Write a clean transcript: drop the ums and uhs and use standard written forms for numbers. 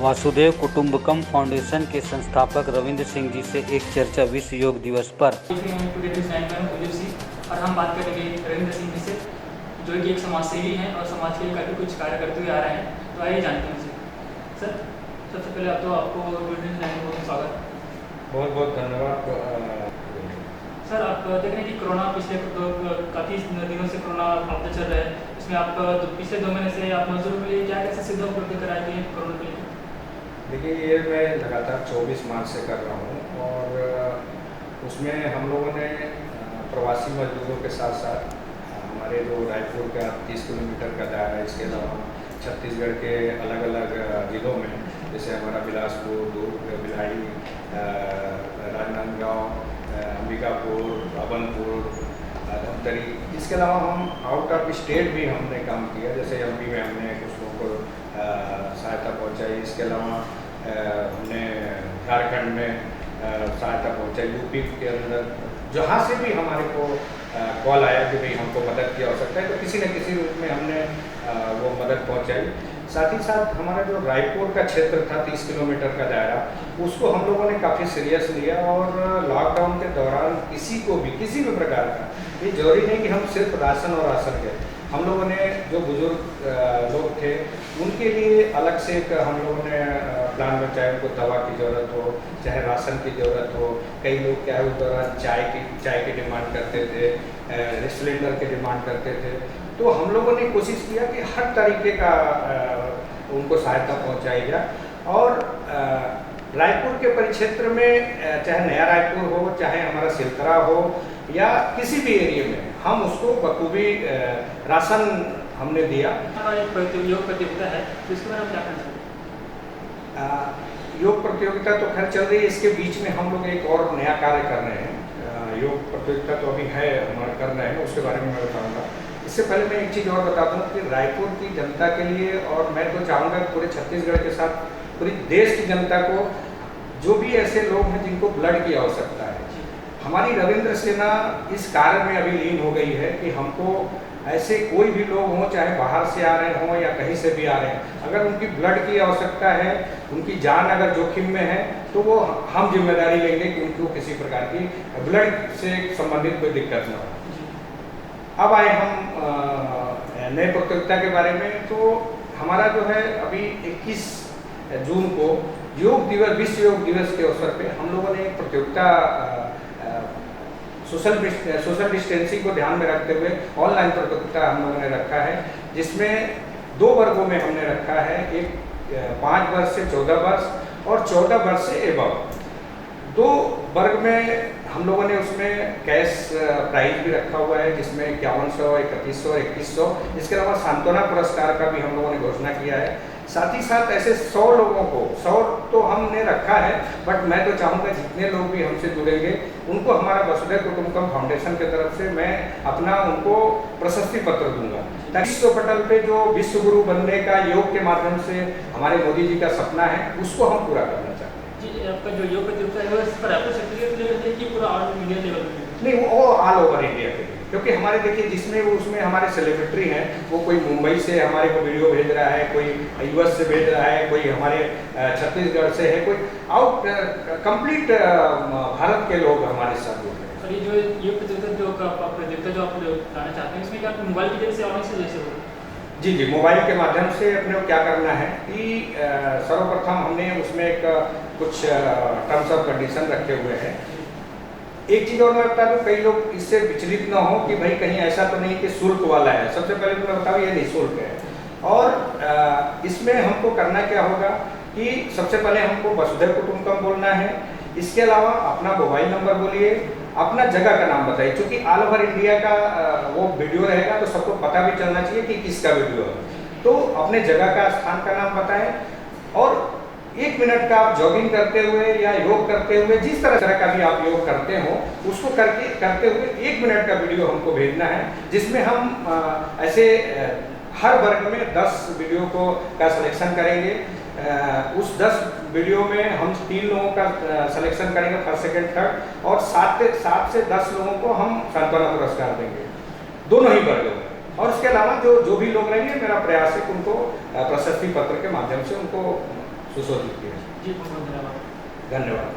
Vasudev कुटुंबकम foundation के संस्थापक रविंद्र सिंह जी से एक चर्चा विश्व योग दिवस पर। और हम बात करेंगे रविंद्र सिंह जी से, जो कि एक समाजसेवी हैं और समाज के लिए काफ़ी कुछ कार्य करते हुए आ रहे हैं। तो आइए जानते हैं उनसे। सर, सबसे पहले आपको वीडियो चैनल में बहुत स्वागत। बहुत बहुत धन्यवाद। सर, आप देख रहे हैं कि कोरोना पिछले काफ़ी दिनों से कोरोना आपका चल रहा है। इसमें आप पिछले 2 महीने से आप मजदूरों के लिए क्या कैसे सुविधा उपलब्ध कराई हैं कोरोना के लिए? देखिए, ये मैं लगातार 24 मार्च से कर रहा हूँ और उसमें हम लोगों ने प्रवासी मजदूरों के साथ साथ हमारे जो रायपुर का 30 किलोमीटर का दायरा, इसके अलावा छत्तीसगढ़ के अलग अलग जिलों में, जैसे हमारा बिलासपुर, दुर्ग, भिलाई, राजनांदगांव, अंबिकापुर, बाबनपुर, धमतरी, इसके अलावा हम आउट ऑफ स्टेट भी हमने काम किया। जैसे एमपी में हमने कुछ लोगों को सहायता पहुंचाई। इसके अलावा हमने झारखंड में सहायता पहुंचाई। यूपी के अंदर जहाँ से भी हमारे को कॉल आया कि भाई हमको मदद की आवश्यकता है, तो किसी न किसी रूप में हमने वो मदद पहुंचाई। साथ ही साथ हमारा जो रायपुर का क्षेत्र था 30 किलोमीटर का दायरा, उसको हम लोगों ने काफ़ी सीरियस लिया और लॉकडाउन के दौरान किसी को भी किसी भी प्रकार का, ये जरूरी नहीं कि हम सिर्फ राशन और राशन के, हम लोगों ने जो बुजुर्ग लोग थे उनके लिए अलग से एक हम लोगों ने प्लान में, चाहे उनको दवा की ज़रूरत हो, चाहे राशन की ज़रूरत हो। कई लोग क्या है उस दौरान चाय की डिमांड करते थे, सिलेंडर की डिमांड करते थे। तो हम लोगों ने कोशिश किया कि हर तरीके का उनको सहायता पहुंचाई जाए। और रायपुर के परिक्षेत्र में, चाहे नया रायपुर हो, चाहे हमारा सिलतरा हो, या किसी भी एरिया में, हम उसको बखूबी राशन हमने दिया। एक योग प्रतियोगिता है, तो इसके बारे में क्या कहना चाहते हैं? योग प्रतियोगिता तो खैर चल रही है, इसके बीच में हम लोग एक और नया कार्य कर रहे हैं। योग प्रतियोगिता तो अभी है, हमारा कर रहे हैं, उसके बारे में मैं बताऊँगा। इससे पहले मैं एक चीज़ और बता दूँ कि रायपुर की जनता के लिए, और मैं तो चाहूँगा पूरे छत्तीसगढ़ के साथ पूरी देश की जनता को, जो भी ऐसे लोग हैं जिनको ब्लड की आवश्यकता है, हमारी रविंद्र सेना इस कार्य में अभी लीन हो गई है कि हमको ऐसे कोई भी लोग हों, चाहे बाहर से आ रहे हों या कहीं से भी आ रहे हैं, अगर उनकी ब्लड की आवश्यकता है, उनकी जान अगर जोखिम में है, तो वो हम जिम्मेदारी लेंगे कि उनको किसी प्रकार की ब्लड से संबंधित कोई दिक्कत न हो। अब आए हम नए प्रतियोगिता के बारे में। तो हमारा जो है अभी 21 जून को योग दिवस, विश्व योग दिवस के अवसर पे हम लोगों ने एक प्रतियोगिता सोशल डिस्टेंसिंग को ध्यान में रखते हुए ऑनलाइन प्रतियोगिता हम लोगों ने रखा है, जिसमें 2 वर्गों में हमने रखा है। एक 5 वर्ष से 14 वर्ष और 14 वर्ष से एबव। 2 वर्ग में हम लोगों ने उसमें कैश प्राइज भी रखा हुआ है, जिसमें 5100, 3100, 2100, इसके अलावा सांत्वना पुरस्कार का भी हम लोगों ने घोषणा किया है। साथ ही साथ ऐसे 100 लोगों को, 100 तो हमने रखा है, बट मैं तो चाहूँगा जितने लोग भी हमसे जुड़ेंगे उनको हमारा वसुधैव कुटुंबकम फाउंडेशन की तरफ से मैं अपना उनको प्रशस्ति पत्र दूंगा, ताकि विश्व पटल पे जो विश्व गुरु बनने का योग के माध्यम से हमारे मोदी जी का सपना है, उसको हम पूरा करना चाहते हैं। जी, आपका जो योग प्रतियोगिता है वो रायपुर क्षेत्र लेवल पे कि पूरा ऑल इंडिया लेवल पे? नहीं, वो ऑल ओवर इंडिया के, क्योंकि हमारे देखिए जिसमें वो उसमें हमारे सेलिब्रिटी हैं, वो कोई मुंबई से हमारे को वीडियो भेज रहा है, कोई यूएस से भेज रहा है, कोई हमारे छत्तीसगढ़ से है, कोई आउट कंप्लीट भारत के लोग हमारे साथ जुड़ रहे हैं। और ये जो प्रतियोगिता जो आप लाना चाहते हैं, इसमें क्या मोबाइल की जरिए से ऑनलाइन से जैसे हो? जी, मोबाइल के माध्यम से अपने को क्या करना है कि सर्वप्रथम हमने उसमें एक कुछ टर्म्स ऑफ कंडीशन रखे हुए हैं। एक चीज़ और मैं बता दूँ, कई लोग इससे विचलित ना हो कि भाई कहीं ऐसा तो नहीं कि शुल्क वाला है। सबसे पहले तो मैं बताऊँ, ये निःशुल्क है। और इसमें हमको करना क्या होगा कि सबसे पहले हमको वसुधैव कुटुंबकम बोलना है। इसके अलावा अपना मोबाइल नंबर बोलिए, अपना जगह का नाम बताइए, क्योंकि ऑल ओवर इंडिया का वो वीडियो रहेगा, तो सबको पता भी चलना चाहिए कि किसका वीडियो है। तो अपने जगह का, स्थान का नाम बताएं, और 1 मिनट का आप जॉगिंग करते हुए या योग करते हुए, जिस तरह का भी आप योग करते हो, उसको करते हुए 1 मिनट का वीडियो हमको भेजना है, जिसमें हम ऐसे हर वर्ग में 10 वीडियो का सिलेक्शन करेंगे। उस 10 वीडियो में हम 3 लोगों का सिलेक्शन करेंगे, फर्स्ट, सेकंड, थर्ड, और 7 से 10 लोगों को हम सांत्वना पुरस्कार देंगे, दोनों ही वर्गों में। और उसके अलावा जो भी लोग रहेंगे, मेरा प्रयास है कि उनको प्रशस्ति पत्र के माध्यम से उनको सुशोभित किया। जी बहुत बहुत धन्यवाद। धन्यवाद।